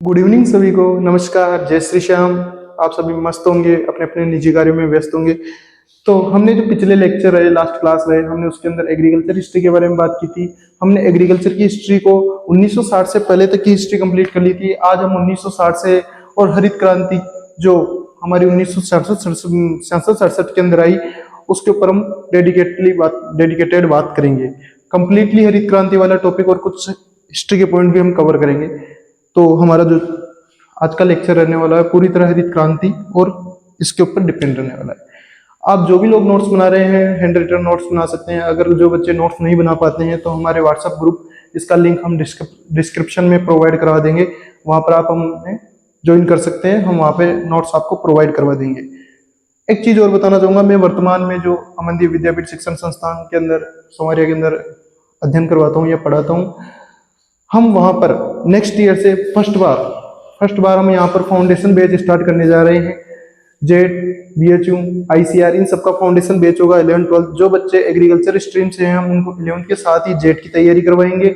Good evening सभी को। नमस्कार, जय श्री श्याम। आप सभी मस्त होंगे, अपने अपने निजी कार्यों में व्यस्त होंगे। तो हमने जो पिछले लेक्चर रहे, लास्ट क्लास रहे, हमने उसके अंदर एग्रीकल्चर हिस्ट्री के बारे में बात की थी। हमने एग्रीकल्चर की हिस्ट्री को 1960 से पहले तक की हिस्ट्री कंप्लीट कर ली थी। आज हम 1960 से और हरित क्रांति जो हमारी 1967 के अंदर आई, उसके ऊपर हम डेडिकेटेड बात करेंगे। कंप्लीटली हरित क्रांति वाला टॉपिक और कुछ हिस्ट्री के पॉइंट भी हम कवर करेंगे। तो हमारा जो आज का लेक्चर रहने वाला है पूरी तरह हरित क्रांति और इसके ऊपर डिपेंड रहने वाला है। आप जो भी लोग नोट्स बना रहे हैं, हैंड रिटन नोट्स बना सकते हैं। अगर जो बच्चे नोट्स नहीं बना पाते हैं तो हमारे व्हाट्सएप ग्रुप, इसका लिंक हम डिस्क्रिप्शन में प्रोवाइड करवा देंगे, वहां पर आप हमें ज्वाइन कर सकते हैं। हम वहाँ पे नोट्स आपको प्रोवाइड करवा देंगे। एक चीज और बताना चाहूंगा, मैं वर्तमान में जो अमनदीप विद्यापीठ शिक्षण संस्थान के अंदर सोमारिया के अंदर अध्ययन करवाता हूँ या पढ़ाता हूँ, हम वहां पर नेक्स्ट ईयर से फर्स्ट बार हम यहाँ पर फाउंडेशन बैच स्टार्ट करने जा रहे हैं। जेट, बीएचयू, आईसीआर, इन सबका फाउंडेशन बैच होगा 11th 12th। जो बच्चे एग्रीकल्चर स्ट्रीम से हैं हम उनको 11th के साथ ही जेट की तैयारी करवाएंगे,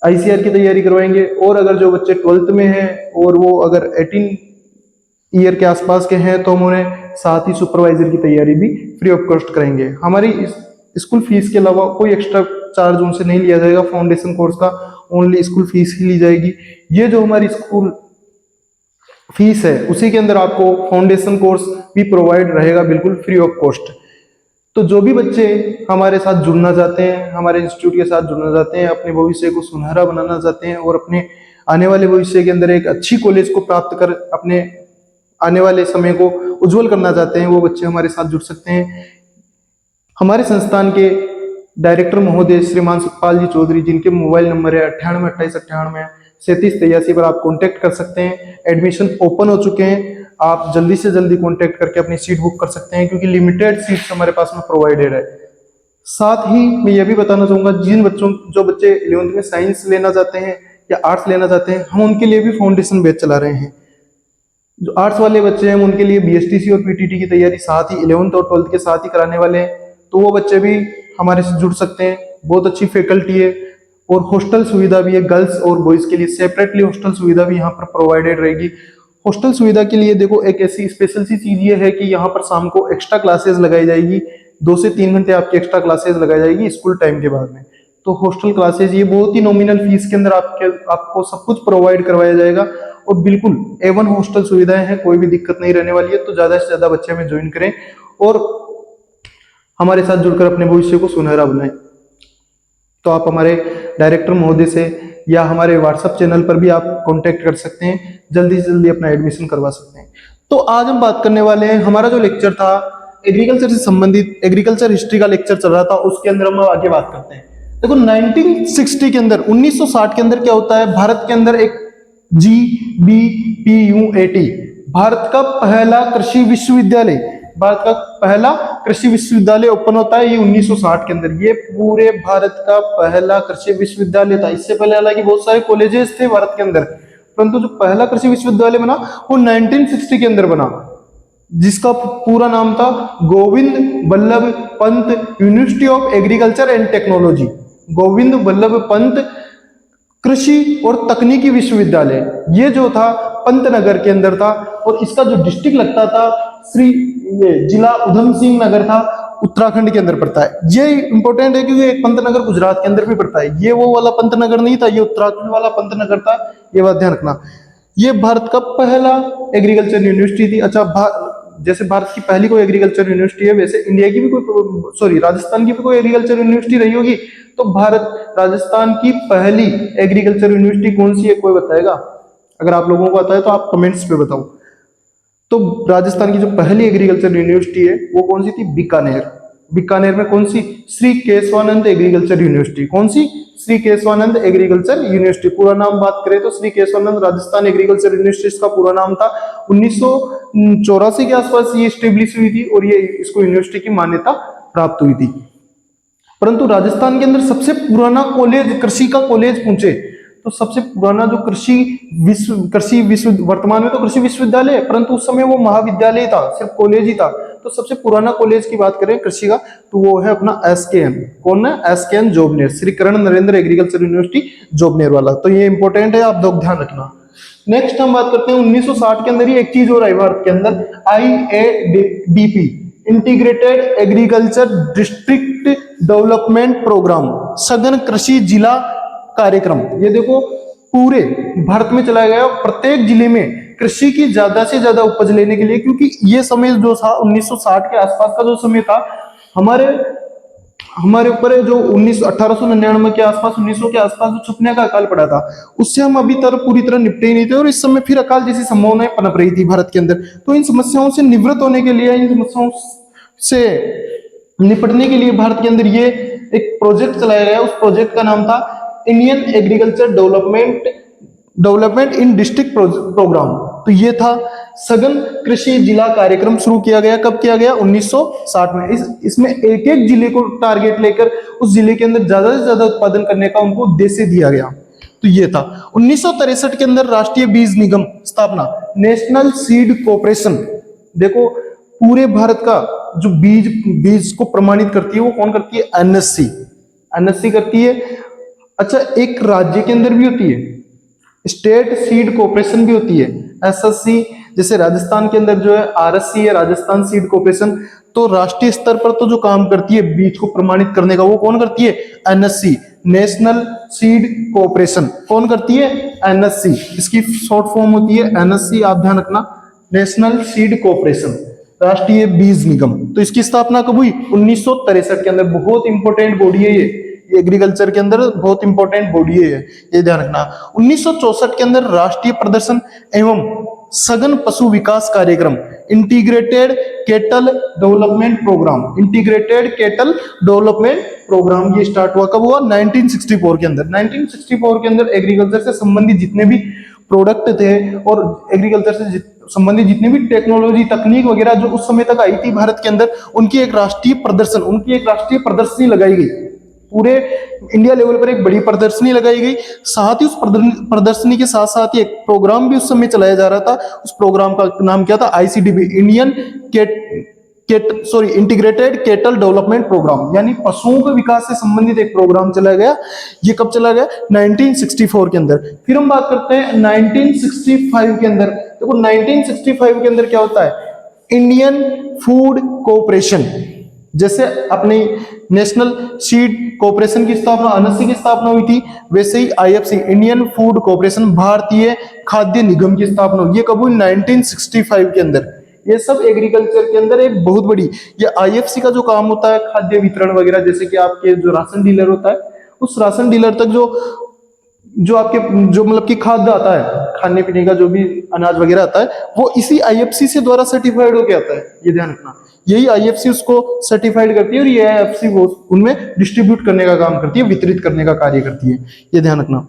आईसीआर की तैयारी करवाएंगे। और अगर जो बच्चे 12th में हैं और वो अगर 18 ईयर के आसपास के हैं तो हम उन्हें साथ ही सुपरवाइजर की तैयारी भी फ्री ऑफ कॉस्ट कराएंगे। हमारी स्कूल फीस के अलावा कोई एक्स्ट्रा चार्ज उनसे नहीं लिया जाएगा। फाउंडेशन कोर्स का ओनली स्कूल फीस ही ली जाएगी। ये जो हमारी स्कूल फीस है उसी के अंदर आपको फाउंडेशन कोर्स भी प्रोवाइड रहेगा, बिल्कुल फ्री ऑफ कॉस्ट। तो जो भी बच्चे हमारे साथ जुड़ना चाहते हैं, हमारे इंस्टीट्यूट के साथ जुड़ना चाहते हैं, अपने भविष्य को सुनहरा बनाना चाहते हैं और अपने आने वाले भविष्य के अंदर एक अच्छी कॉलेज को प्राप्त कर अपने आने वाले समय को उज्जवल करना चाहते हैं, वो बच्चे हमारे साथ जुड़ सकते हैं। हमारे संस्थान के डायरेक्टर महोदय श्रीमान सुखपाल जी चौधरी, जिनके मोबाइल नंबर है 9828983783 पर आप कांटेक्ट कर सकते हैं। एडमिशन ओपन हो चुके हैं, आप जल्दी से जल्दी कांटेक्ट करके अपनी सीट बुक कर सकते हैं, क्योंकि लिमिटेड सीट्स हमारे पास में प्रोवाइडेड है। साथ ही मैं यह भी बताना चाहूंगा, जो बच्चे 11th में साइंस लेना चाहते हैं या आर्ट्स लेना चाहते हैं, हम उनके लिए भी फाउंडेशन बैच चला रहे हैं। जो आर्ट्स वाले बच्चे हैं उनके लिए बीएसटीसी और पीटीटी की तैयारी साथ ही 11th और 12th के साथ ही कराने वाले हैं, तो वो बच्चे भी हमारे से जुड़ सकते हैं। बहुत अच्छी फैकल्टी है और हॉस्टल सुविधा भी है। गर्ल्स और बॉयज के लिए सेपरेटली हॉस्टल सुविधा भी यहाँ पर प्रोवाइडेड रहेगी। हॉस्टल सुविधा के लिए देखो एक ऐसी स्पेशल सी चीज ये है कि यहाँ पर शाम को एक्स्ट्रा क्लासेस लगाई जाएगी, 2 से 3 घंटे आपकी एक्स्ट्रा क्लासेस लगाई जाएगी स्कूल टाइम के बाद में। तो हॉस्टल क्लासेस ये बहुत ही नॉमिनल फीस के अंदर आपको सब कुछ प्रोवाइड करवाया जाएगा और बिल्कुल A1 हॉस्टल सुविधाएं हैं, कोई भी दिक्कत नहीं रहने वाली है। तो ज्यादा से ज्यादा बच्चे हमें ज्वाइन करें और हमारे साथ जुड़कर अपने भविष्य को सुनहरा बनाएं। तो आप हमारे डायरेक्टर महोदय से या हमारे व्हाट्सएप चैनल पर भी आप कांटेक्ट कर सकते हैं, जल्दी से जल्दी अपना एडमिशन करवा सकते हैं। तो आज हम बात करने वाले हैं, हमारा जो लेक्चर था एग्रीकल्चर से संबंधित, एग्रीकल्चर हिस्ट्री का लेक्चर चल रहा था, उसके अंदर हम आगे बात करते हैं। देखो 1960 के अंदर, 1960 के अंदर क्या होता है, भारत के अंदर एक GBPUAT, भारत का पहला कृषि विश्वविद्यालय ओपन होता है। ये 1960 के अंदर, ये पूरे भारत का पहला कृषि विश्वविद्यालय था। इससे पहले हालांकि बहुत सारे कॉलेजेस थे भारत के अंदर, परंतु जो पहला कृषि विश्वविद्यालय बना वो 1960 के अंदर बना, जिसका पूरा नाम था Govind Ballabh Pant university of agriculture and technology. Govind Ballabh Pant कृषि और तकनीकी विश्वविद्यालय, ये जो था पंतनगर के अंदर था और इसका जो डिस्ट्रिक्ट लगता था जिला उधम सिंह नगर था, उत्तराखंड के अंदर पड़ता है। ये इंपॉर्टेंट है क्योंकि एक पंतनगर गुजरात के अंदर भी पड़ता है। ये वो वाला पंतनगर नहीं था, ये उत्तराखंड वाला पंतनगर था, ये बात ध्यान रखना। ये भारत का पहला एग्रीकल्चर यूनिवर्सिटी थी। अच्छा, जैसे भारत की पहली कोई एग्रीकल्चर यूनिवर्सिटी है, वैसे इंडिया की भी राजस्थान की भी कोई एग्रीकल्चर यूनिवर्सिटी रही होगी। तो राजस्थान की पहली एग्रीकल्चर यूनिवर्सिटी कौन सी है, कोई बताएगा? अगर आप लोगों को आता है तो आप कमेंट्स पे बताओ। तो राजस्थान की जो पहली एग्रीकल्चर यूनिवर्सिटी है वो कौन सी थी? बीकानेर में कौन सी? Shri Keshavanand agriculture university. कौन सी? Shri Keshavanand agriculture university. पूरा नाम बात करें तो श्री केशवानंद राजस्थान एग्रीकल्चर यूनिवर्सिटी का पूरा नाम था। 1984 के आसपास ये स्टेब्लिश हुई थी और ये इसको यूनिवर्सिटी की मान्यता प्राप्त हुई थी। परंतु राजस्थान के अंदर सबसे पुराना कॉलेज, कृषि का कॉलेज पूछे तो सबसे पुराना जो कृषि विश्व वर्तमान में तो कृषि विश्वविद्यालय है, परंतु उस समय वो महाविद्यालय था, सिर्फ कॉलेज ही था। तो सबसे पुराना कॉलेज की बात करें कृषि का तो वो है अपना SKM। कौन है? SKM जोबनेर, श्री करण नरेंद्र एग्रीकल्चर यूनिवर्सिटी जोबनेर वाला। तो ये इंपॉर्टेंट है, आप लोग ध्यान रखना। नेक्स्ट हम बात करते हैं 1960 के अंदर ही एक चीज हो रहा है भारत के अंदर, IADP, integrated agriculture district development programme, सघन कृषि जिला कार्यक्रम। ये देखो पूरे भारत में चलाया गया, प्रत्येक जिले में कृषि की ज्यादा से ज्यादा उपज लेने के लिए, क्योंकि ये समय जो था 1960 के आसपास का जो समय था, हमारे ऊपर जो 1899 के आसपास 1900 के आसपास जो छुपने का अकाल पड़ा था, उससे हम अभी तक पूरी तरह निपटे ही नहीं थे, और इस समय फिर अकाल जैसी संभावनाएं पनप रही थी भारत के अंदर। तो इन समस्याओं से निवृत्त होने के लिए, इन समस्याओं से निपटने के लिए भारत के अंदर ये एक प्रोजेक्ट चलाया गया। उस प्रोजेक्ट का नाम था Indian agriculture development in district programme. तो ये था सघन कृषि जिला कार्यक्रम, शुरू किया गया। कब किया गया? 1960 में। इसमें एक एक जिले को टारगेट लेकर उस जिले के अंदर ज्यादा से ज्यादा उत्पादन करने का उनको उद्देश्य दिया गया। तो ये था 1963 के अंदर राष्ट्रीय बीज निगम स्थापना, नेशनल सीड कॉर्पोरेशन। देखो पूरे भारत का जो बीज को प्रमाणित करती है वो कौन करती है? एनएससी करती है। अच्छा, एक राज्य के अंदर भी होती है, स्टेट सीड कॉर्पोरेशन भी होती है, एसएससी। जैसे राजस्थान के अंदर जो है आरएससी है, राजस्थान सीड कॉर्पोरेशन। तो राष्ट्रीय स्तर पर तो जो काम करती है बीज को प्रमाणित करने का, वो कौन करती है? NSC, national seed corporation. कौन करती है? एनएससी। इसकी शॉर्ट फॉर्म होती है एनएससी, आप ध्यान रखना, नेशनल सीड कॉर्पोरेशन, राष्ट्रीय बीज निगम। तो इसकी स्थापना कब हुई? 1963 के अंदर। बहुत इंपॉर्टेंट बॉडी है ये एग्रीकल्चर के अंदर बहुत इंपॉर्टेंट बॉडी है ये ध्यान रखना। 1964 के अंदर राष्ट्रीय प्रदर्शन एवं सघन पशु विकास कार्यक्रम, इंटीग्रेटेड केटल डेवलपमेंट प्रोग्राम, ये स्टार्ट हुआ। कब हुआ? 1964 के अंदर। 1964 के अंदर एग्रीकल्चर से संबंधित जितने भी प्रोडक्ट थे और एग्रीकल्चर से संबंधित जितनी भी टेक्नोलॉजी तकनीक वगैरह जो उस समय तक आई थी भारत के अंदर, उनकी एक राष्ट्रीय प्रदर्शनी लगाई गई। पूरे इंडिया लेवल पर एक बड़ी प्रदर्शनी लगाई गई। साथ ही उस प्रदर्शनी के साथ साथ ही एक प्रोग्राम भी उस समय चलाया जा रहा था। उस प्रोग्राम का नाम क्या था? ICDP, integrated cattle development programme, यानी पशुओं के विकास से संबंधित एक प्रोग्राम चलाया गया। ये कब चला गया? 1964 के अंदर। फिर हम बात करते हैं 1965 के अंदर। देखो 1965 के अंदर क्या होता है? Indian food corporation. जैसे अपनी नेशनल सीड कॉर्पोरेशन की स्थापना, एनएससी की स्थापना हुई थी, वैसे ही IFC, इंडियन फूड कॉर्पोरेशन, भारतीय खाद्य निगम की स्थापना हुई। ये कब हुई? 1965 के अंदर। ये सब एग्रीकल्चर के अंदर एक बहुत बड़ी, ये IFC का जो काम होता है खाद्य वितरण वगैरह, जैसे कि आपके जो राशन डीलर होता है, उस राशन डीलर तक जो आपके जो मतलब कि खाद्य आता है, खाने पीने का जो भी अनाज वगैरह आता है, वो इसी IFC से द्वारा सर्टिफाइड होके आता है। ये ध्यान रखना, यही IFC उसको सर्टिफाइड करती है और ये IFC वो उनमें डिस्ट्रीब्यूट करने का काम करती है, वितरित करने का कार्य करती है। ये ध्यान रखना।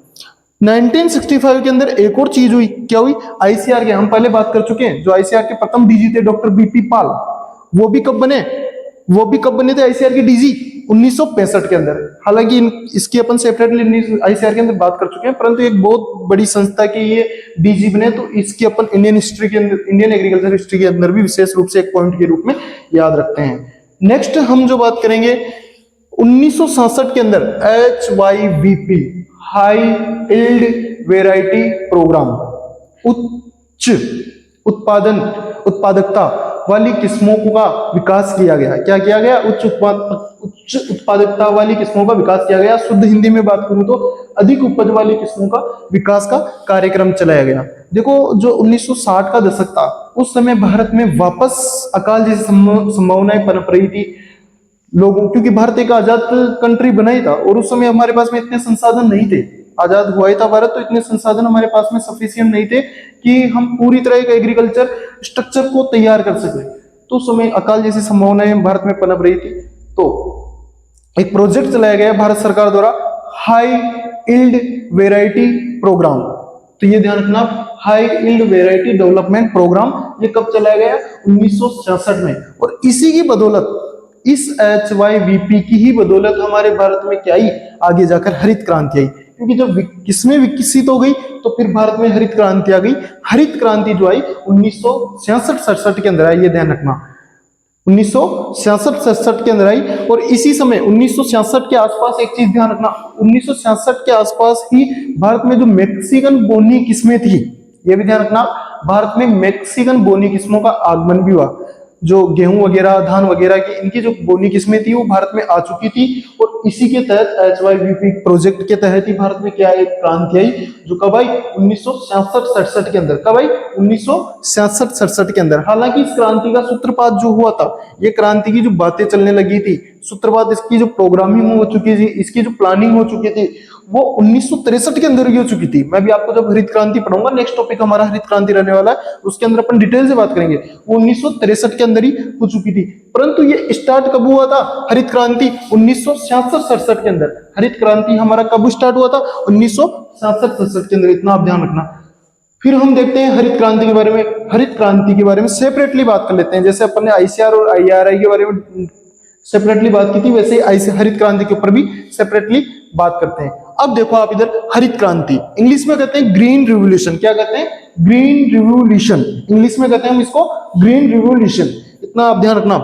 1965 के अंदर एक और चीज हुई। क्या हुई? ICR के हम पहले बात कर चुके हैं। जो ICR के प्रथम डीजी थे डॉक्टर BP पाल, वो भी कब बने थे ICR के डीजी? 1965 के अंदर। हालांकि इसकी अपन सेपरेटली ICR के अंदर बात कर चुके हैं, परंतु एक बहुत बड़ी संस्था के ये डीजी बने, तो इसकी अपन इंडियन हिस्ट्री के अंदर, इंडियन एग्रीकल्चर हिस्ट्री के अंदर भी विशेष रूप से एक पॉइंट के रूप में याद रखते हैं। नेक्स्ट हम जो बात करेंगे 1967 के अंदर HYVP, high yield variety programme, उच्च उत्पादकता वाली किस्मों का विकास किया गया। क्या किया गया? उच्च उत्पादकता वाली किस्मों का विकास किया गया। शुद्ध हिंदी में बात करूं तो अधिक उपज वाली किस्मों का विकास का कार्यक्रम चलाया गया। देखो जो 1960 का दशक था, उस समय भारत में वापस अकाल जैसी संभावनाएं पनप रही थी लोगों, क्योंकि भारत एक आजाद कंट्री बना ही था और उस समय हमारे पास में इतने संसाधन नहीं थे। आजाद हुआ ही था भारत, तो इतने संसाधन हमारे पास में सफिशिएंट नहीं थे कि हम पूरी तरह का एग्रीकल्चर स्ट्रक्चर को तैयार कर सके। तो उस समय अकाल जैसी संभावनाएं भारत में पनप रही थी। तो एक प्रोजेक्ट चलाया गया भारत सरकार द्वारा, हाई यील्ड वेराइटी प्रोग्राम। तो ये ध्यान रखना, high yield variety development programme. ये कब चलाया गया? 1966 में। और इसी की बदौलत, इस HYVP की ही बदौलत हमारे भारत में क्या आई? आगे जाकर हरित क्रांति आई। क्योंकि जब किस्में विकसित हो गई तो फिर भारत में हरित क्रांति आ गई। हरित क्रांति जो आई 1966-67 के अंदर आई। ये ध्यान रखना, 1966-67 के अंदर आई। और इसी समय 1966 के आसपास एक चीज ध्यान रखना, 1966 के आसपास ही भारत में जो मैक्सिकन बोनी किस्में थी, ये भी ध्यान रखना। भारत में मैक्सिकन बोनी किस्मों का आगमन भी हुआ। जो गेहूं वगैरह, धान वगैरह की इनकी जो बोनी किस्में थी वो भारत में आ चुकी थी, और इसी के तहत HYVP प्रोजेक्ट के तहत ही भारत में क्या एक क्रांति आई, जो कब आई 1966-67 के अंदर। कब आई 1966-67 के अंदर। हालांकि इस क्रांति का सूत्रपात जो हुआ था, ये क्रांति की जो बातें चलने लगी थी, सूत्रपात इसकी जो प्रोग्रामिंग हो चुकी थी, इसकी जो प्लानिंग हो चुकी थी, वो 1963 के अंदर ही हो चुकी थी। मैं भी आपको जब हरित क्रांति पढ़ाऊंगा, नेक्स्ट टॉपिक हमारा हरित क्रांति रहने वाला है, उसके अंदर अपन डिटेल से बात करेंगे। वो 1963 के अंदर ही हो चुकी थी। परंतु ये स्टार्ट कब हुआ था हरित क्रांति? 1966-67 के अंदर। हरित क्रांति हमारा कब स्टार्ट हुआ था? 1966-67 के अंदर। इतना आप ध्यान रखना। फिर हम देखते हैं हरित क्रांति के बारे में। हरित क्रांति के बारे में सेपरेटली बात कर लेते हैं। जैसे अपन ने ICR और IRI के बारे में सेपरेटली बात की थी, वैसे हरित क्रांति के ऊपर भी सेपरेटली बात करते हैं। अब देखो आप इधर, हरित क्रांति इंग्लिश में कहते हैं ग्रीन रिवोल्यूशन। क्या कहते हैं? Green revolution. इंग्लिश में कहते हैं हम इसको ग्रीन रिवोल्यूशन। इतना आप ध्यान रखना।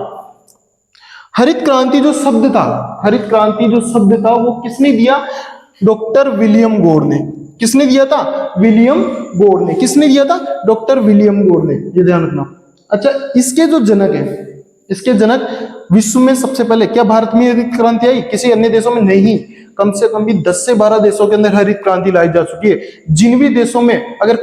हरित क्रांति जो शब्द था, हरित क्रांति जो शब्द था वो किसने दिया? डॉक्टर विलियम गोर ने। किसने दिया था? विलियम गोर ने। किसने दिया था? डॉक्टर विलियम गोर ने। ये ध्यान रखना। अच्छा, इसके जो जनक है, इसके जनक विश्व में सबसे पहले, क्या भारत में हरित क्रांति आई? किसी अन्य देशों में नहीं। कम से कम भी 10 से 12 देशों के अंदर हरित क्रांति लाई जा चुकी है। जिन भी देशों में अगर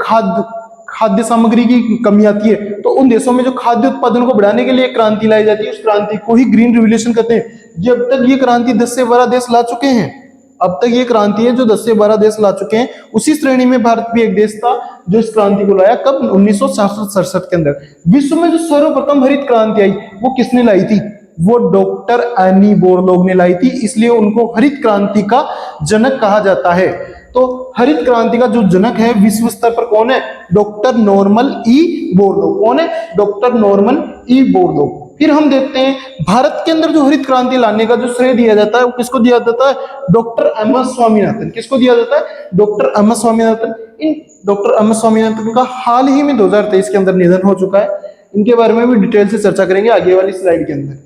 खाद्य सामग्री की कमी आती है, तो उन देशों में जो खाद्य उत्पादन को बढ़ाने के लिए क्रांति लाई जाती है, उस क्रांति को ही ग्रीन रिवोल्यूशन कहते हैं। ये अब तक ये क्रांति 10 से 12 देश ला चुके हैं। अब तक ये क्रांति है जो 10 से 12 देश ला चुके हैं। उसी श्रेणी में भारत भी एक देश था जो इस क्रांति को लाया। कब? 1966-67 के अंदर। विश्व में जो सर्वप्रथम हरित क्रांति आई वो किसने लाई थी? वो डॉक्टर एनी बोरलॉग ने लाई थी। इसलिए उनको हरित क्रांति का जनक कहा जाता है। तो हरित क्रांति का जो जनक है विश्व स्तर पर कौन है? Doctor Norman E Borlaug. कौन है? Doctor Norman E Borlaug. फिर हम देखते हैं भारत के अंदर जो हरित क्रांति लाने का जो श्रेय दिया जाता है वो किसको दिया जाता है? Doctor M S Swaminathan. किसको दिया जाता है? Doctor M S Swaminathan. इन डॉक्टर एम एस स्वामीनाथन का हाल ही में 2023 के अंदर निधन हो चुका है। इनके बारे में भी डिटेल से चर्चा करेंगे आगे वाली स्लाइड के अंदर।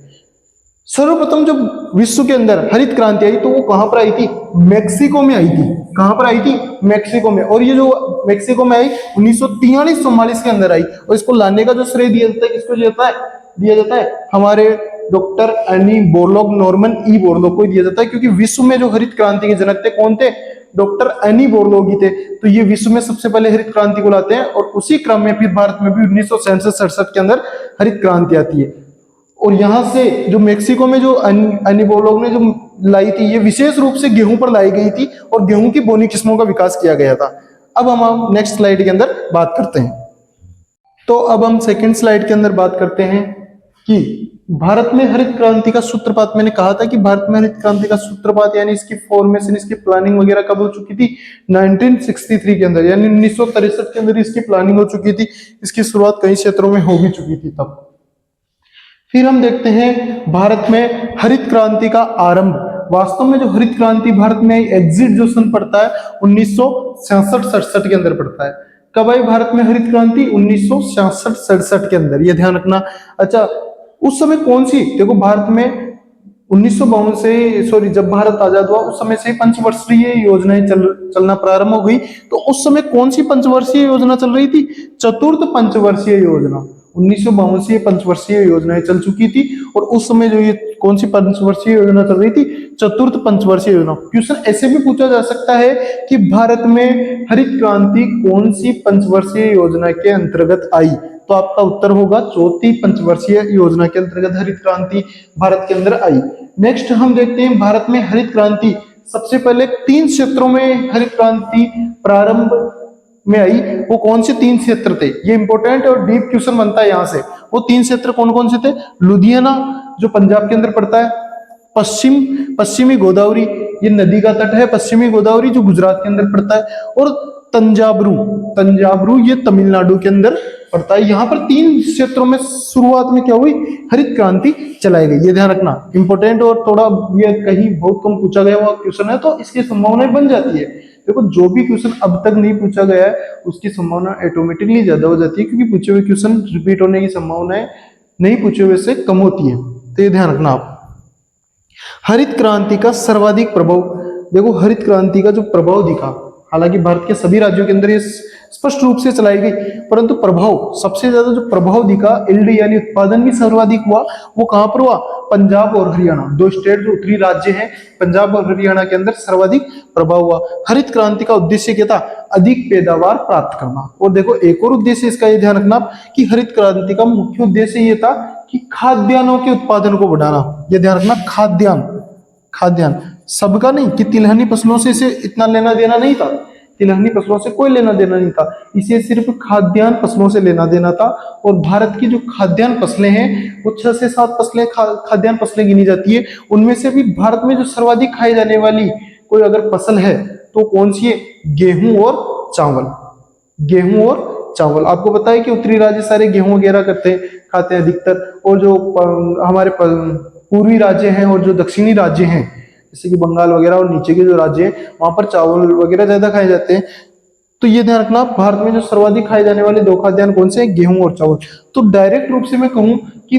सर्वप्रथम जब विश्व के अंदर हरित क्रांति आई तो वो कहां पर आई थी? मैक्सिको में आई थी। कहां पर आई थी? मैक्सिको में। और ये जो मैक्सिको में आई 1943-44 के अंदर आई। और इसको लाने का जो श्रेय दिया जाता है किसको दिया जाता है? दिया जाता है हमारे doctor any Borlaug, Norman E Borlaug को दिया जाता है। क्योंकि विश्व में जो हरित क्रांति के जनक थे कौन थे? डॉक्टर एनी बोरलॉग ही थे। तो ये विश्व में सबसे पहले हरित क्रांति को लाते हैं। और उसी क्रम में फिर भारत में भी 1967-67 के अंदर हरित क्रांति आती है। और यहां से जो मैक्सिको में जो एनी बोरलॉग ने जो लाई थी, ये विशेष रूप से गेहूं पर लाई गई थी और गेहूं की बोनी किस्मों का विकास किया गया था। अब हम नेक्स्ट स्लाइड के अंदर बात करते हैं। तो अब हम सेकंड स्लाइड के अंदर बात करते हैं कि भारत में हरित क्रांति का सूत्रपात। मैंने कहा था कि भारत में हरित क्रांति का सूत्रपात यानी इसकी फॉर्मेशन, इसकी प्लानिंग वगैरह कब हो चुकी थी? 1963 के अंदर, यानी 1963 के अंदर इसकी प्लानिंग हो चुकी थी। इसकी शुरुआत कई क्षेत्रों में हो भी चुकी थी तब। फिर हम देखते हैं भारत में हरित क्रांति का आरंभ। वास्तव में जो हरित क्रांति भारत में आई, एग्जिट जो सन पड़ता है 1966-67 के अंदर पड़ता है। कब आई भारत में हरित क्रांति? 1966-67 के अंदर। ये ध्यान रखना। अच्छा, उस समय कौन सी, देखो भारत में 1952 से जब भारत आजाद हुआ उस समय से पंचवर्षीय योजनाएं चलना प्रारंभ हो गई। तो उस समय कौन सी पंचवर्षीय योजना चल रही थी? चतुर्थ पंचवर्षीय योजना। 1952 से पंचवर्षीय योजनाएं चल चुकी थी। और उस समय जो ये कौन सी पंचवर्षीय योजना चल रही थी? चतुर्थ पंचवर्षीय योजना। क्वेश्चन ऐसे भी पूछा जा सकता है कि भारत में हरित क्रांति कौन सी पंचवर्षीय योजना के अंतर्गत आई? तो आपका उत्तर होगा चौथी पंचवर्षीय योजना के अंतर्गत हरित क्रांति भारत के अंदर आई। नेक्स्ट हम देखते हैं भारत में हरित क्रांति सबसे पहले 3 क्षेत्रों में हरित क्रांति प्रारंभ में आई। वो कौन से 3 क्षेत्र थे? ये इंपॉर्टेंट और डीप क्वेश्चन बनता है यहाँ से। वो 3 क्षेत्र कौन कौन से थे? लुधियाना जो पंजाब के अंदर पड़ता है, पश्चिमी गोदावरी, ये नदी का तट है पश्चिमी गोदावरी जो गुजरात के अंदर पड़ता है, और तंजावरू ये तमिलनाडु के अंदर पड़ता है। यहाँ पर 3 क्षेत्रों में शुरुआत में क्या हुई? हरित क्रांति चलाई गई। ये ध्यान रखना, इंपॉर्टेंट और थोड़ा ये कहीं बहुत कम पूछा गया हुआ क्वेश्चन है तो इसकी संभावनाएं बन जाती है। देखो जो भी क्वेश्चन अब तक नहीं पूछा गया है उसकी संभावना ऑटोमेटिकली ज्यादा हो जाती है, क्योंकि पूछे हुए क्वेश्चन रिपीट होने की संभावनाएं नहीं पूछे हुए से कम होती है। तो ये ध्यान रखना आप। हरित क्रांति का सर्वाधिक प्रभाव, देखो हरित क्रांति का जो प्रभाव दिखा, हालांकि भारत के सभी राज्यों के अंदर ये स्पष्ट रूप से चलाई गई, परंतु प्रभाव सबसे ज्यादा जो प्रभाव दिखा एलडी यानी उत्पादन भी सर्वाधिक हुआ, वो कहां पर हुआ? पंजाब और हरियाणा, दो स्टेट जो उत्तरी राज्य हैं, पंजाब और हरियाणा के अंदर सर्वाधिक प्रभाव हुआ। हरित क्रांति का उद्देश्य क्या था? अधिक पैदावार प्राप्त करना। और देखो एक और उद्देश्य इसका ये ध्यान रखना कि हरित क्रांति का मुख्य उद्देश्य ये था कि खाद्यान्नों के उत्पादन को बढ़ाना। ये ध्यान रखना, खाद्यान्न, खाद्यान्न सबका नहीं कि तिलहनी फसलों से इसे इतना लेना देना नहीं था, तिलहनी फसलों से कोई लेना देना नहीं था, इसे सिर्फ खाद्यान्न फसलों से लेना देना था। और भारत की जो खाद्यान्न फसलें हैं वो 6 से 7 फसलें खाद्यान्न फसलें गिनी जाती है। उनमें से भी भारत में जो सर्वाधिक खाई जाने वाली कोई अगर फसल है तो कौन सी है? गेहूं और चावल। गेहूं और चावल, आपको पता है कि उत्तरी राज्य सारे गेहूं वगैरह खाते हैं अधिकतर, और जो हमारे पूर्वी राज्य हैं और जो दक्षिणी राज्य हैं जैसे कि बंगाल वगैरह और नीचे के जो राज्य हैं वहां पर चावल वगैरह ज्यादा खाए जाते हैं। तो ये ध्यान रखना, भारत में जो सर्वाधिक खाए जाने वाले 2 खाद्यान्न कौन से हैं? गेहूं और चावल। तो डायरेक्ट रूप से मैं कहूं कि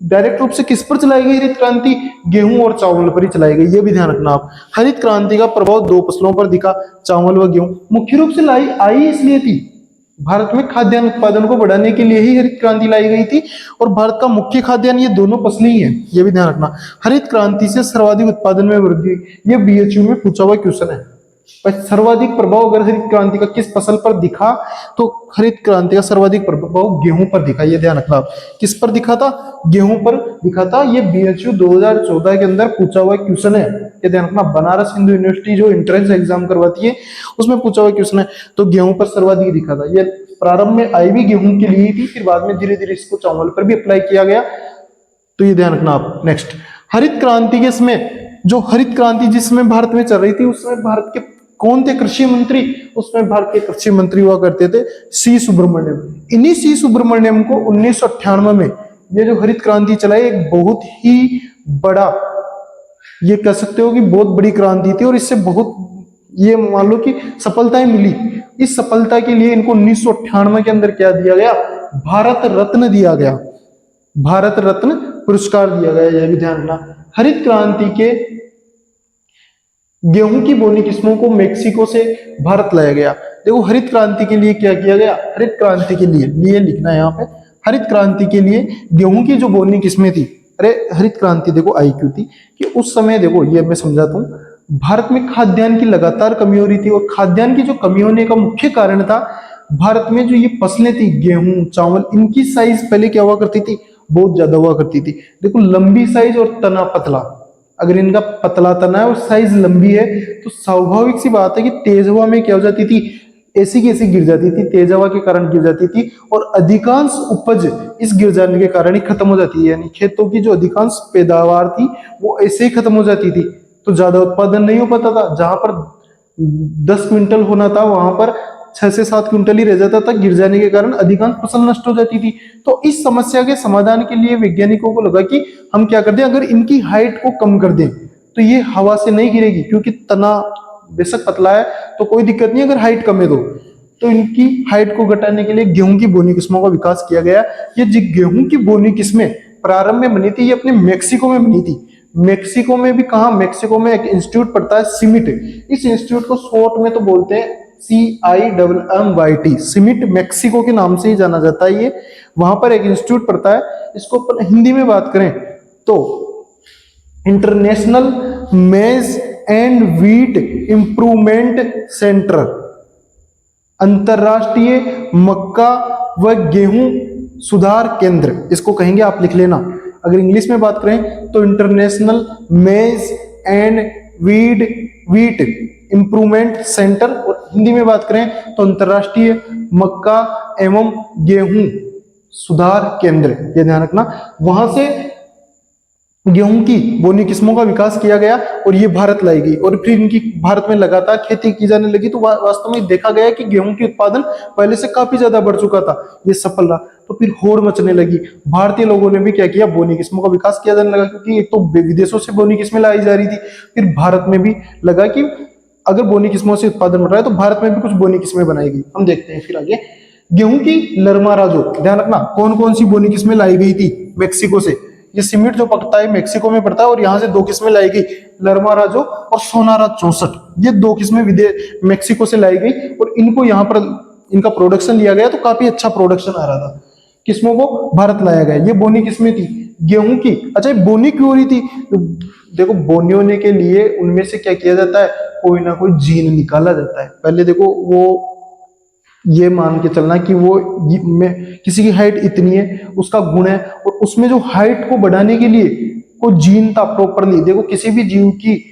डायरेक्ट रूप से किस पर चलाई गई हरित क्रांति? गेहूं और चावल पर ही चलाई गई। ये भी ध्यान रखना आप। हरित क्रांति का प्रभाव 2 फसलों पर दिखा, चावल व गेहूं। मुख्य रूप से आई इसलिए थी, भारत में खाद्यान्न उत्पादन को बढ़ाने के लिए ही हरित क्रांति लाई गई थी, और भारत का मुख्य खाद्यान्न ये दोनों फसलें ही है। ये भी ध्यान रखना। हरित क्रांति से सर्वाधिक उत्पादन में वृद्धि, ये बीएचयू में पूछा हुआ क्वेश्चन है। सर्वाधिक प्रभाव अगर हरित क्रांति का किस फसल पर दिखा तो हरित क्रांति का सर्वाधिक प्रभाव गेहूं पर दिखा। ये ध्यान रखना। किस पर दिखा था? गेहूं पर दिखा था। ये बीएचयू 2014 के अंदर पूछा हुआ क्वेश्चन है। ये ध्यान रखना, बनारस हिंदू यूनिवर्सिटी जो एंट्रेंस एग्जाम करवाती है उसमें पूछा हुआ क्वेश्चन है। तो गेहूं पर सर्वाधिक दिखा था। ये प्रारंभ में आई भी गेहूं के लिए थी, फिर बाद में धीरे धीरे इसको चावल पर भी अप्लाई किया गया। तो ये ध्यान रखना आप। नेक्स्ट, हरित क्रांति के समय, जो हरित क्रांति जिसमें भारत में चल रही थी उसमें भारत के कौन थे कृषि मंत्री? उसमें भारत के कृषि मंत्री हुआ करते थे सी सुब्रमण्यम। इन्हीं सी सुब्रमण्यम को 1998 में ये जो हरित क्रांति चलाई, एक बहुत ही बड़ा, ये कह सकते हो कि बहुत बड़ी क्रांति थी, और इससे बहुत ये मान लो कि सफलताएं मिली। इस सफलता के लिए इनको 1998 के अंदर क्या दिया गया? भारत रत्न दिया गया, भारत रत्न पुरस्कार दिया गया। यह भी ध्यान रखना। हरित क्रांति के गेहूं की बोनी किस्मों को मेक्सिको से भारत लाया गया। देखो हरित क्रांति के लिए क्या किया गया? हरित क्रांति के लिए लिखना है यहाँ पे, हरित क्रांति के लिए गेहूं की जो बोनी किस्में थी, अरे हरित क्रांति देखो आई क्यों थी कि उस समय, देखो ये मैं समझाता हूँ, भारत में खाद्यान्न की लगातार कमी हो रही थी, और खाद्यान्न की जो कमी होने का मुख्य कारण था भारत में जो ये फसलें थी गेहूं चावल, इनकी साइज पहले क्या हुआ करती थी? बहुत ज्यादा हुआ करती थी। देखो लंबी साइज और तना पतला, अगर इनका पतला तना है और साइज लंबी है तो स्वाभाविक सी बात है कि तेज हवा में क्या हो जाती थी? ऐसी की ऐसी गिर जाती थी, तेज हवा के कारण गिर जाती थी, और अधिकांश उपज इस गिर जाने के कारण ही खत्म हो जाती है। यानी खेतों की जो अधिकांश पैदावार थी वो ऐसे ही खत्म हो जाती थी। तो ज्यादा उत्पादन नहीं हो पाता था। जहां पर 10 क्विंटल होना था वहां पर 6 से 7 क्विंटल ही रह जाता था, गिर जाने के कारण अधिकांश फसल नष्ट हो जाती थी। तो इस समस्या के समाधान के लिए वैज्ञानिकों को लगा कि हम क्या कर दें, अगर इनकी हाइट को कम कर दें तो ये हवा से नहीं गिरेगी, क्योंकि तना बेशक पतला है तो कोई दिक्कत नहीं अगर हाइट कम है तो इनकी हाइट को घटाने के लिए गेहूं की बोनी किस्मों का विकास किया गया। ये गेहूं की बोनी किस्में प्रारंभ में बनी थी, ये अपने मेक्सिको में बनी थी। मेक्सिको में भी कहा? मेक्सिको में एक इंस्टीट्यूट पड़ता है सिमिट। इस इंस्टीट्यूट को शॉर्ट में तो बोलते हैं CIMMYT, सिमिट, मेक्सिको के नाम से ही जाना जाता है। ये वहां पर एक इंस्टीट्यूट पड़ता है। इसको अपन हिंदी में बात करें तो इंटरनेशनल मेज एंड व्हीट इंप्रूवमेंट सेंटर, अंतरराष्ट्रीय मक्का व गेहूं सुधार केंद्र, इसको कहेंगे, आप लिख लेना। अगर इंग्लिश में बात करें तो इंटरनेशनल मेज एंड व्हीट इंप्रूवमेंट सेंटर, और हिंदी में बात करें तो अंतरराष्ट्रीय मक्का एवं गेहूं सुधार केंद्र। ये ध्यान रखना। वहां से गेहूं की बोनी किस्मों का विकास किया गया और ये भारत लाई गई, और फिर इनकी भारत में लगातार खेती की जाने लगी। तो वास्तव में देखा गया कि गेहूं की उत्पादन पहले से काफी ज्यादा बढ़ चुका था, ये सफल रहा। तो फिर होड़ मचने लगी। भारतीय लोगों ने भी क्या किया? बोनी किस्मों का विकास किया जाने लगा, क्योंकि एक तो विदेशों से बोनी किस्में लाई जा रही थी। फिर भारत में भी लगा कि अगर बोनी किस्मों से उत्पादन बढ़ रहा है तो भारत में भी कुछ बोनी किस्में बनाएगी। हम देखते हैं फिर आगे। गेहूं की लरमाराजो, ध्यान रखना कौन कौन सी बोनी किस्में लाई गई थी मेक्सिको से। ये सीमेंट जो पकता है मेक्सिको में पड़ता है, और यहाँ से दो किस्में लाई गई, लरमाराजो और सोनारा 64। ये दो किस्में विदेश मेक्सिको से लाई गई और इनको यहाँ पर इनका प्रोडक्शन लिया गया, तो काफी अच्छा प्रोडक्शन आ रहा था। किस्मों को भारत लाया गया। ये बोनी किस्में थी गेहूं की। अच्छा, ये बोनी क्यों हो रही थी? तो देखो, बोनी होने के लिए उनमें से क्या किया जाता है, कोई ना कोई जीन निकाला जाता है। पहले देखो, वो ये मान के चलना कि वो में किसी की हाइट इतनी है, उसका गुण है, और उसमें जो हाइट को बढ़ाने के लिए कोई जीन था प्रॉपरली। देखो, किसी भी जीव की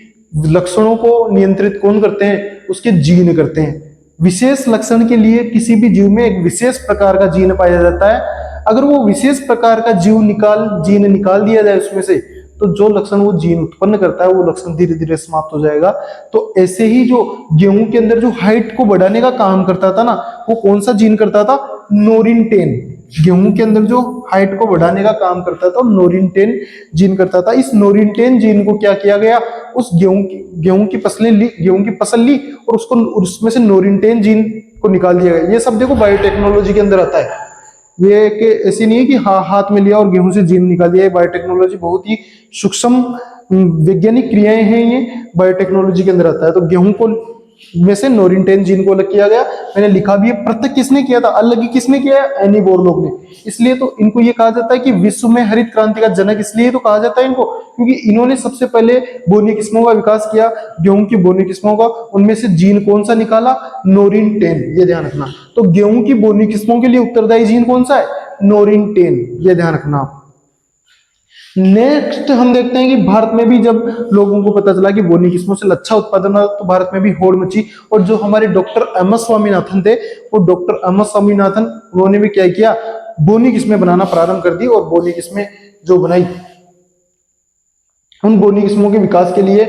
लक्षणों को नियंत्रित कौन करते हैं, उसके जीन करते हैं। विशेष लक्षण के लिए किसी भी जीव में एक विशेष प्रकार का जीन पाया जाता है। अगर वो विशेष प्रकार का जीन निकाल दिया जाए उसमें से, तो जो लक्षण वो जीन उत्पन्न करता है वो लक्षण धीरे धीरे समाप्त हो जाएगा। तो ऐसे ही जो गेहूं के अंदर जो हाइट को बढ़ाने का काम करता था ना, वो कौन सा जीन करता था, नोरिन-10। गेहूं के अंदर जो हाइट को बढ़ाने का काम करता था, नोरिन-10 जीन करता था। इस नोरिन-10 जीन को क्या किया गया, उस गेहूं की फसल ली और उसको उसमें से नोरिन-10 जीन को निकाल दिया गया। ये सब देखो बायोटेक्नोलॉजी के अंदर आता है। ये कि ऐसी नहीं है कि हाथ में लिया और गेहूं से जीन निकाल दिया। बायोटेक्नोलॉजी बहुत ही सूक्ष्म वैज्ञानिक क्रियाएं हैं, ये बायोटेक्नोलॉजी के अंदर आता है। तो गेहूं को में से नोरिन-10 जीन को अलग किया गया। मैंने लिखा भी है, पृथक किसने किया था, अलग ही किसने किया है, एनी बोरलॉग ने। इसलिए तो इनको ये कहा जाता है कि विश्व में हरित क्रांति का जनक इसलिए तो कहा जाता है इनको, क्योंकि इन्होंने सबसे पहले बोनी किस्मों का विकास किया, गेहूं की बोनी किस्मों का। उनमें से जीन कौन सा निकाला, नोरिन-10, ये ध्यान रखना। तो गेहूं की बोनी किस्मों के लिए उत्तरदायी जीन कौन सा है, नोरिन-10, ये ध्यान रखना आप। नेक्स्ट हम देखते हैं कि भारत में भी जब लोगों को पता चला कि बोनी किस्मों से अच्छा उत्पादन हो, तो भारत में भी होड़ मची। और जो हमारे डॉक्टर एम एस स्वामीनाथन थे, वो डॉक्टर एम एस स्वामीनाथन, उन्होंने भी क्या किया, बोनी किस्में बनाना प्रारंभ कर दी। और बोनी किस्में जो बनाई, उन बोनी किस्मों के विकास के लिए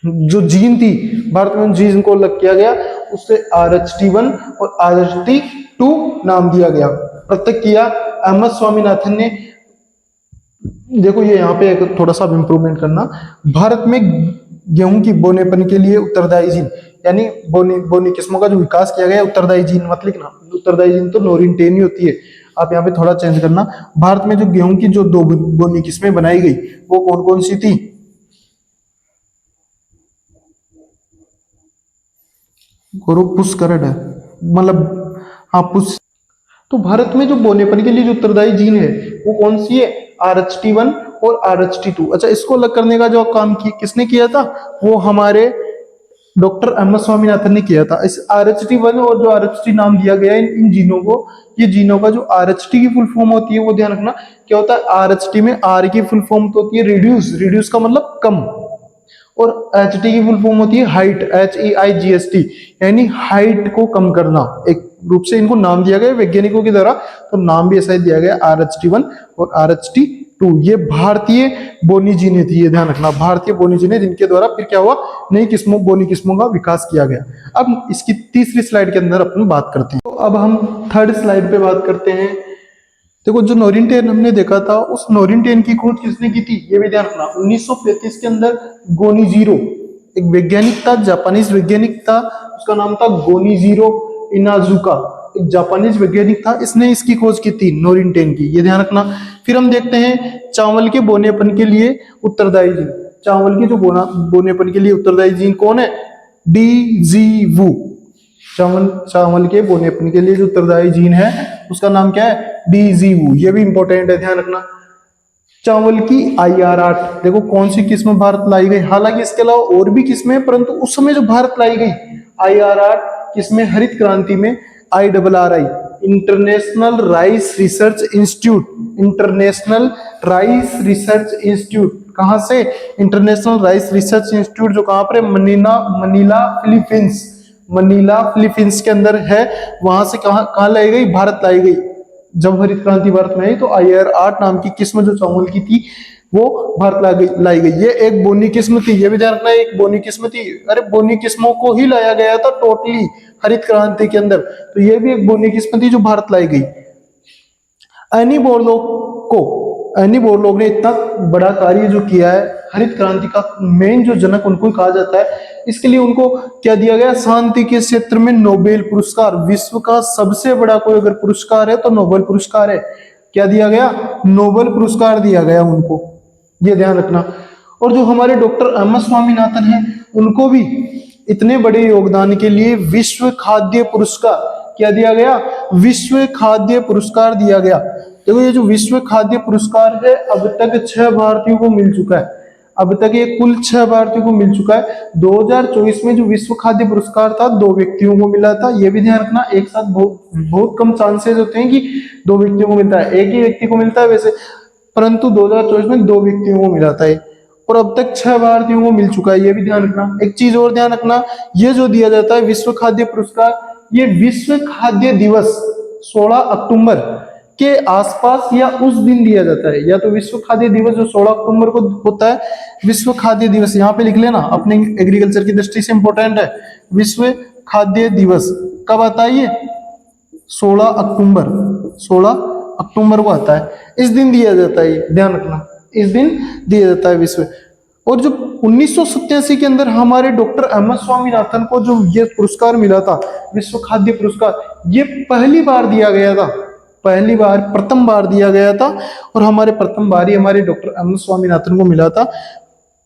जो जीन थी, भारत में उन जीन को अलग किया गया। उससे RH1 और RH2 नाम दिया गया, पृथक किया एम एस स्वामीनाथन ने। देखो, ये यहाँ पे एक थोड़ा सा इंप्रूवमेंट करना। भारत में गेहूं की बोनेपन के लिए उत्तरदायी जीन, यानी बोनी किस्मों का जो विकास किया गया, उत्तरदायी जीन मत लिखना, उत्तरदायी जीन तो नोरिन-10 ही होती है। आप यहाँ पे थोड़ा चेंज करना। भारत में जो गेहूं की जो 2 बोनी किस्में बनाई गई, वो कौन कौन सी थी, पुष्करण है, मतलब हाँ पुष। तो भारत में जो बोनेपन के लिए जो उत्तरदायी जीन है, वो कौन सी है, RH1 और RH2। अच्छा, इसको अलग करने का जो काम किसने किया था, वो हमारे डॉक्टर एम एस स्वामीनाथन ने किया था। इस RH1 और जो RH2 नाम दिया गया है इन जीनों को, ये जीनों का जो RH2 की फुल फॉर्म होती है, वो ध्यान रखना क्या होता है। RH2 में R की फुल फॉर्म तो होती है रिड्यूस का मतलब कम, और HT की फुल फॉर्म होती है हाइट, HEIGST, यानी हाइट को कम करना। एक रूप से इनको नाम दिया गया वैज्ञानिकों के द्वारा, तो नाम भी ऐसा ही दिया गया, RH1 और RH2। ये भारतीय बोनी जीने थी, ये ध्यान रखना, भारतीय बोनी जीने, जिनके द्वारा फिर क्या हुआ, नई बोनी किस्मों का विकास किया गया। अब इसकी तीसरी स्लाइड के अंदर अपन बात करते हैं। तो अब हम थर्ड स्लाइड पे बात करते हैं। देखो, जो नोरिन-10 हमने देखा था, उस नोरिन-10 की खोज किसने की थी, ये भी ध्यान रखना। 1935 के अंदर गोनिजीरो, एक वैज्ञानिक था, जापानीज वैज्ञानिक था, उसका नाम था गोनिजीरो इनाजुका, एक जापानीज वैज्ञानिक था, इसने इसकी खोज की थी नोरिन-10 की, ये ध्यान रखना। फिर हम देखते हैं चावल के बोनेपन के लिए उत्तरदायी जीन। चावल के जो बोनेपन के लिए उत्तरदायी जीन कौन है, डीजीवू। चावल के बोनेपन के लिए जो उत्तरदायी जीन है, उसका नाम क्या है, डीजीवू। ये भी इंपॉर्टेंट है, ध्यान रखना। चावल की IR8, देखो कौन सी किस्म भारत लाई गई, हालांकि इसके अलावा और भी किस्में, परंतु उस समय जो भारत लाई गई IR8 किस्में हरित क्रांति में, IRRI, international rice research institute, international rice research institute, कहां से, इंटरनेशनल राइस रिसर्च इंस्टीट्यूट, जो कहां पर है, मनीला फिलीपींस के अंदर है। वहां से कहां लाई गई, भारत लाई गई। जब हरित क्रांति भारत में आई, तो IR8 नाम की किस्म जो चावल की थी, वो भारत लाई गई। ये एक बोनी किस्म थी, ये भी ध्यान रखना, एक बोनी किस्म थी। अरे, बोनी किस्मों को ही लाया गया था टोटली हरित क्रांति के अंदर, तो ये भी एक बोनी किस्म थी जो भारत लाई गई। एनी बोरलॉग ने इतना बड़ा कार्य जो किया है, हरित क्रांति का मेन जो जनक उनको कहा जाता है। इसके लिए उनको क्या दिया गया, शांति के क्षेत्र में नोबेल पुरस्कार। विश्व का सबसे बड़ा कोई अगर पुरस्कार है तो नोबेल पुरस्कार है। क्या दिया गया? नोबेल पुरस्कार दिया गया उनको, ये ध्यान रखना। और जो हमारे डॉक्टर एम एस स्वामीनाथन हैं, उनको भी इतने बड़े योगदान के लिए विश्व खाद्य पुरस्कार क्या दिया गया? विश्व खाद्य पुरस्कार दिया गया। देखो ये जो विश्व खाद्य पुरस्कार है, अब तक 6 भारतीयों को मिल चुका है। अब तक ये कुल 6 भारतीयों को मिल चुका है। 2024 में जो विश्व खाद्य पुरस्कार था 2 व्यक्तियों को मिला था, ये भी ध्यान रखना। एक साथ बहुत कम चांसेस होते हैं कि 2 व्यक्तियों को मिलता है, एक ही व्यक्ति को मिलता है वैसे, परंतु 2024 में 2 व्यक्तियों को मिला था। और अब तक 6 भारतीयों को मिल चुका है, ये भी ध्यान रखना। एक चीज और ध्यान रखना, ये जो दिया जाता है विश्व खाद्य पुरस्कार, ये विश्व खाद्य दिवस 16 अक्टूबर के आसपास या उस दिन दिया जाता है। या तो विश्व खाद्य दिवस जो 16 अक्टूबर को होता है, विश्व खाद्य दिवस यहाँ पे लिख लेना, अपने एग्रीकल्चर की दृष्टि से इंपॉर्टेंट है। विश्व खाद्य दिवस कब आता है? ये 16 अक्टूबर, 16 अक्टूबर को आता है। इस दिन दिया जाता है, ये ध्यान रखना, इस दिन दिया जाता है विश्व। और जो 1987 के अंदर हमारे डॉक्टर एम एस स्वामीनाथन को जो ये पुरस्कार मिला था, विश्व खाद्य पुरस्कार, ये पहली बार दिया गया था, पहली बार, प्रथम बार दिया गया था। और हमारे प्रथम बार ही हमारे डॉक्टर एम एस स्वामीनाथन को मिला था।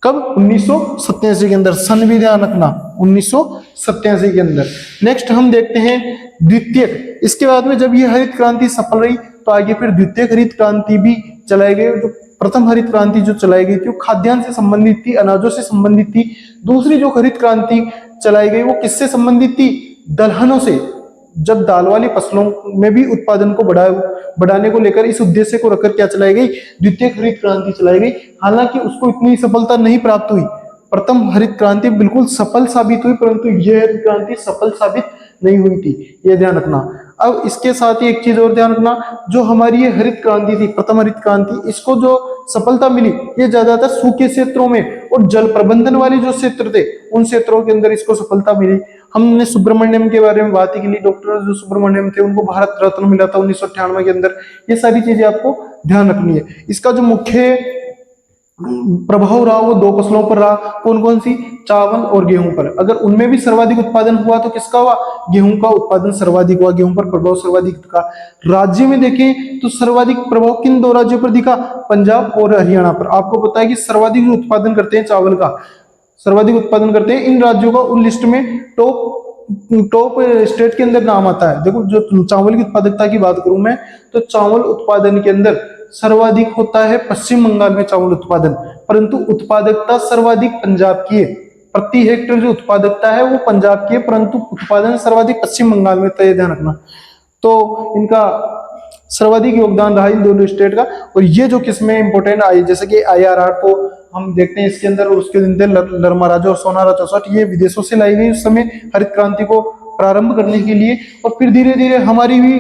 कब? 1987 के अंदर, सन भी ध्यान रखना, 1987 के अंदर। नेक्स्ट हम देखते हैं द्वितीयक। इसके बाद में जब ये हरित क्रांति सफल रही तो आगे फिर द्वितीयक हरित क्रांति भी चलाई गई। जो प्रथम हरित क्रांति जो चलाई गई थी वो खाद्यान्न से संबंधित थी, अनाजों से संबंधित थी। दूसरी जो हरित क्रांति चलाई गई वो किससे संबंधित थी? दलहनों से। जब दाल वाली फसलों में भी उत्पादन को बढ़ाने को लेकर इस उद्देश्य को रखकर क्या चलाई गई? द्वितीय हरित क्रांति चलाई गई। हालांकि उसको इतनी सफलता नहीं प्राप्त हुई। प्रथम हरित क्रांति बिल्कुल सफल साबित हुई, परंतु यह हरित क्रांति सफल साबित नहीं हुई थी, यह ध्यान रखना। अब इसके साथ ही एक चीज और ध्यान रखना, जो हमारी ये हरित क्रांति थी, प्रथम हरित क्रांति, इसको जो सफलता मिली ये ज्यादातर सूखे क्षेत्रों में और जल प्रबंधन वाले जो क्षेत्र थे उन क्षेत्रों के अंदर इसको सफलता मिली। हमने सुब्रमण्यम के बारे में बात की, डॉक्टर जो सुब्रमण्यम थे उनको भारत रत्न मिला था 1998 के अंदर। ये सारी चीजें आपको ध्यान रखनी है। इसका जो मुख्य प्रभाव रहा वो 2 फसलों पर रहा। कौन कौन सी? चावल और गेहूं पर। अगर उनमें भी सर्वाधिक उत्पादन हुआ तो किसका हुआ? गेहूं का उत्पादन सर्वाधिक हुआ, गेहूं पर प्रभाव सर्वाधिक दिखा। राज्य में देखें तो सर्वाधिक प्रभाव किन 2 राज्यों पर दिखा? पंजाब और हरियाणा पर। आपको पता है कि सर्वाधिक उत्पादन करते हैं चावल का, सर्वाधिक उत्पादन करते हैं इन राज्यों का, उन लिस्ट में टॉप स्टेट के अंदर नाम आता है। देखो जो चावल की उत्पादकता की बात करूं मैं, तो चावल उत्पादन के अंदर सर्वाधिक होता है पश्चिम बंगाल में चावल उत्पादन, परंतु उत्पादकता सर्वाधिक पंजाब की है। प्रति हेक्टेयर जो उत्पादकता है वो पंजाब की है, परंतु उत्पादन सर्वाधिक पश्चिम बंगाल में, तो ये ध्यान रखना। तो इनका सर्वाधिक योगदान रहा इन दोनों स्टेट का। और ये जो किसमें इंपोर्टेंट आई, जैसे कि IRR तो हम देखते हैं इसके अंदर, उसके अंदर लरमाराजा और सोनारा 64 ये विदेशों से लाई गई उस समय हरित क्रांति को प्रारंभ करने के लिए। और फिर धीरे धीरे हमारी भी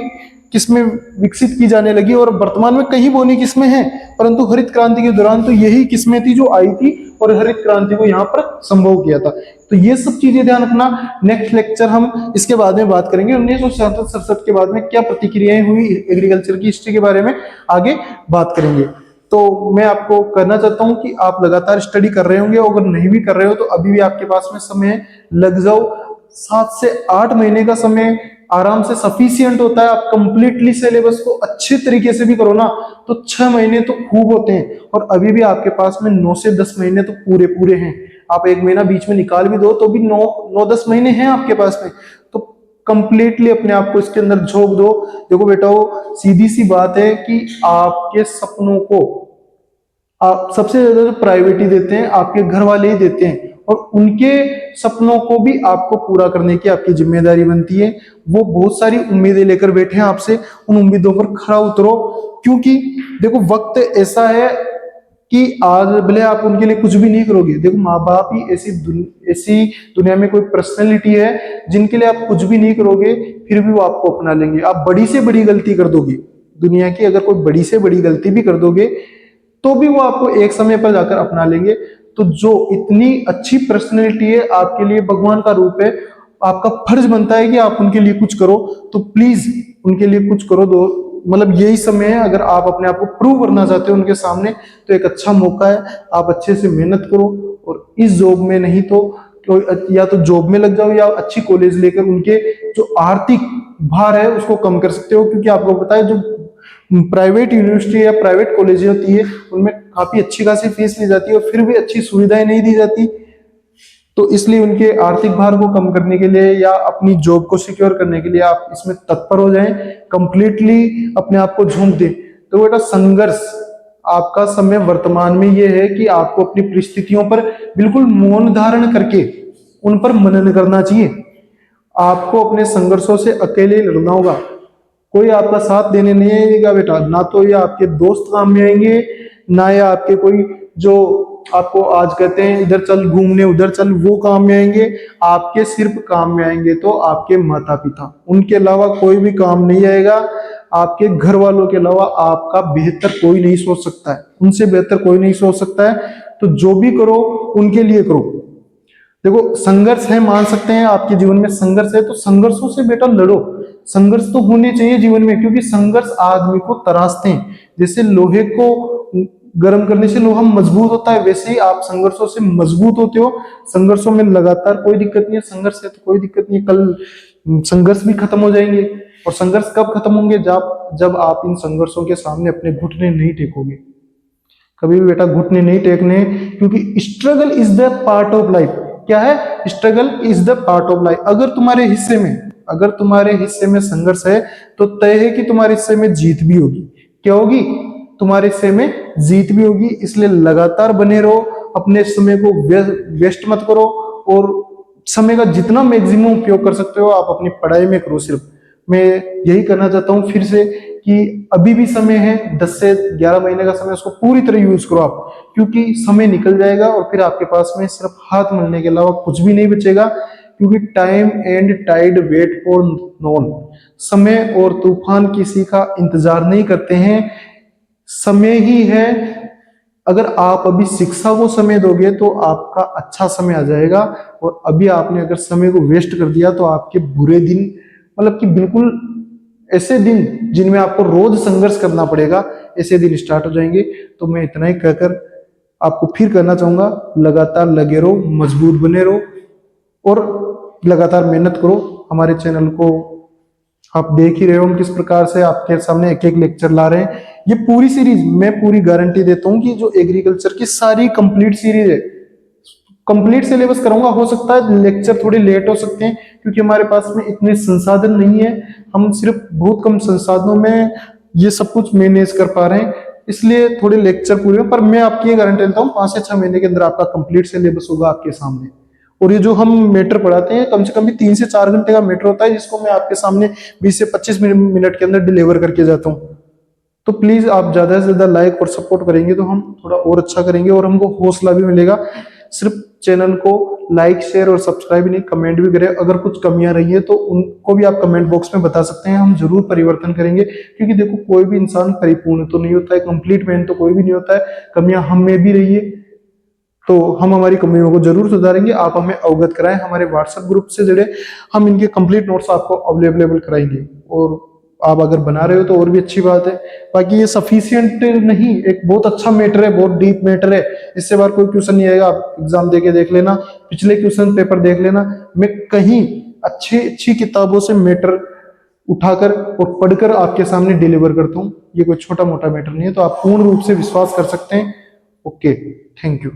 किस्में विकसित की जाने लगी और वर्तमान में कई बोनी किस्में हैं, परंतु हरित क्रांति के दौरान तो यही किस्में थी जो आई थी और हरित क्रांति को यहाँ पर संभव किया था। तो ये सब चीजें ध्यान रखना। नेक्स्ट लेक्चर हम इसके बाद में बात करेंगे 1967 के बाद में क्या प्रतिक्रियाएं हुई एग्रीकल्चर की हिस्ट्री के बारे में आगे बात करेंगे। तो मैं आपको करना चाहता हूं कि आप लगातार स्टडी कर रहे होंगे, अगर नहीं भी कर रहे हो तो अभी भी आपके पास में समय लग जाओ। 7 से 8 महीने का समय आराम से सफिशियंट होता है। आप कंप्लीटली सिलेबस को अच्छे तरीके से भी करो ना तो 6 महीने तो खूब होते हैं, और अभी भी आपके पास में 9 से 10 महीने तो पूरे हैं। आप 1 महीना बीच में निकाल भी दो तो भी 9-10 महीने हैं आपके पास में, तो कंप्लीटली अपने आप को इसके अंदर झोंक दो। देखो बेटा, वो सीधी सी बात है कि आपके सपनों को आप सबसे ज्यादा जो प्रायोरिटी देते हैं आपके घर वाले ही देते हैं, और उनके सपनों को भी आपको पूरा करने की आपकी जिम्मेदारी बनती है। वो बहुत सारी उम्मीदें लेकर बैठे हैं आपसे, उन उम्मीदों पर खरा उतरो। क्योंकि देखो वक्त ऐसा है कि आज भले आप उनके लिए कुछ भी नहीं करोगे। देखो माँ बाप ही ऐसी दुनिया में कोई पर्सनैलिटी है जिनके लिए आप कुछ भी नहीं करोगे फिर भी वो आपको अपना लेंगे। आप बड़ी से बड़ी गलती कर दोगे दुनिया की, अगर कोई बड़ी से बड़ी गलती भी कर दोगे तो भी वो आपको एक समय पर जाकर अपना लेंगे। तो जो इतनी अच्छी पर्सनैलिटी है आपके लिए भगवान का रूप है, आपका फर्ज बनता है कि आप उनके लिए कुछ करो। तो प्लीज उनके लिए कुछ करो। मतलब यही समय है, अगर आप अपने आप को प्रूव करना चाहते हो उनके सामने तो एक अच्छा मौका है। आप अच्छे से मेहनत करो, और इस जॉब में नहीं तो या तो जॉब में लग जाओ या अच्छी कॉलेज लेकर उनके जो आर्थिक भार है उसको कम कर सकते हो। क्योंकि आपको पता है जो प्राइवेट यूनिवर्सिटी या प्राइवेट कॉलेज होती है उनमें काफी अच्छी खासी फीस ली जाती है और फिर भी अच्छी सुविधाएं नहीं दी जाती। तो इसलिए उनके आर्थिक भार को कम करने के लिए या अपनी जॉब को सिक्योर करने के लिए आप इसमें तत्पर हो जाएं, कंप्लीटली अपने आप को झोंक दें। तो बेटा संघर्ष आपका समय वर्तमान में ये है कि आपको अपनी परिस्थितियों पर बिल्कुल मौन धारण करके उन पर मनन करना चाहिए। आपको अपने संघर्षों से अकेले लड़ना होगा, कोई आपका साथ देने नहीं आएगा बेटा। ना तो ये आपके दोस्त काम में आएंगे, ना ये आपके कोई जो आपको आज कहते हैं इधर चल घूमने उधर चल वो काम में आएंगे। आपके सिर्फ काम में आएंगे तो आपके माता पिता, उनके अलावा कोई भी काम नहीं आएगा। आपके घर वालों के अलावा आपका बेहतर कोई नहीं सोच सकता है, उनसे बेहतर कोई नहीं सोच सकता है। तो जो भी करो उनके लिए करो। देखो संघर्ष है, मान सकते हैं आपके जीवन में संघर्ष है, तो संघर्षों से बेटा लड़ो। संघर्ष तो होने चाहिए जीवन में, क्योंकि संघर्ष आदमी को तराशते हैं। जैसे लोहे को गर्म करने से लोहा मजबूत होता है, वैसे ही आप संघर्षों से मजबूत होते हो। संघर्षों में लगातार कोई दिक्कत नहीं है, संघर्ष है तो कोई दिक्कत नहीं है। कल संघर्ष भी खत्म हो जाएंगे। और संघर्ष कब खत्म होंगे? जब आप इन संघर्षों के सामने अपने घुटने नहीं टेकोगे। कभी भी बेटा घुटने नहीं टेकने, क्योंकि struggle is the part of life. क्या है? Struggle is the part of life. अगर तुम्हारे हिस्से में संघर्ष है तो तय है कि तुम्हारे हिस्से में जीत भी होगी। क्या होगी? तुम्हारे हिस्से में जीत भी होगी। इसलिए लगातार बने रहो, अपने समय को वेस्ट मत करो, और समय का जितना मैक्सिमम उपयोग कर सकते हो आप अपनी पढ़ाई में करो। सिर्फ मैं यही करना चाहता हूं फिर से कि अभी भी समय है, 10 से 11 महीने का समय, उसको पूरी तरह यूज करो आप, क्योंकि समय निकल जाएगा और फिर आपके पास में सिर्फ हाथ मलने के अलावा कुछ भी नहीं बचेगा। क्योंकि time and tide wait for none, समय और तूफान किसी का इंतजार नहीं करते हैं, समय ही है। अगर आप अभी शिक्षा को समय दोगे तो आपका अच्छा समय आ जाएगा, और अभी आपने अगर समय को वेस्ट कर दिया तो आपके बुरे दिन, मतलब कि बिल्कुल ऐसे दिन जिनमें आपको रोज संघर्ष करना पड़ेगा, ऐसे दिन स्टार्ट हो जाएंगे। तो मैं इतना ही कहकर आपको फिर कहना चाहूंगा, लगातार लगे रहो, मजबूत बने रहो और लगातार मेहनत करो। हमारे चैनल को आप देख ही रहे हो हम किस प्रकार से आपके सामने एक एक लेक्चर ला रहे हैं। ये पूरी सीरीज मैं पूरी गारंटी देता हूँ कि जो एग्रीकल्चर की सारी कंप्लीट सीरीज है, कंप्लीट सिलेबस कराऊंगा। हो सकता है लेक्चर थोड़े लेट हो सकते हैं, क्योंकि हमारे पास में इतने संसाधन नहीं है, हम सिर्फ बहुत कम संसाधनों में ये सब कुछ मैनेज कर पा रहे हैं, इसलिए थोड़े लेक्चर पूरे। पर मैं आपकी ये गारंटी देता हूँ 5 से 6 महीने के अंदर आपका कंप्लीट सिलेबस होगा आपके सामने। और ये जो हम मैटर पढ़ाते हैं कम से कम भी 3 से 4 घंटे का मैटर होता है, जिसको मैं आपके सामने 20 से 25 मिनट के अंदर डिलीवर करके जाता हूँ। तो प्लीज आप ज्यादा से ज्यादा लाइक और सपोर्ट करेंगे तो हम थोड़ा और अच्छा करेंगे और हमको हौसला भी मिलेगा। सिर्फ चैनल को लाइक शेयर और सब्सक्राइब नहीं, कमेंट भी करें। अगर कुछ कमियां रही है तो उनको भी आप कमेंट बॉक्स में बता सकते हैं, हम जरूर परिवर्तन करेंगे। क्योंकि देखो कोई भी इंसान परिपूर्ण तो नहीं होता है, कंप्लीट मैन तो कोई भी नहीं होता है, कमियां हम में भी रही है, तो हम हमारी कमियों को जरूर सुधारेंगे। आप हमें अवगत कराएं, हमारे व्हाट्सएप ग्रुप से जुड़े, हम इनके कंप्लीट नोट्स आपको अवेलेबल कराएंगे। और आप अगर बना रहे हो तो और भी अच्छी बात है। बाकी ये सफिशिएंट नहीं, एक बहुत अच्छा मैटर है, बहुत डीप मैटर है। इससे बार कोई क्वेश्चन नहीं आएगा, आप एग्जाम देके देख लेना, पिछले क्वेश्चन पेपर देख लेना। मैं कहीं अच्छी किताबों से मैटर उठाकर और पढ़कर आपके सामने डिलीवर करता हूँ। ये कोई छोटा मोटा मैटर नहीं है, तो आप पूर्ण रूप से विश्वास कर सकते हैं। Okay, thank you.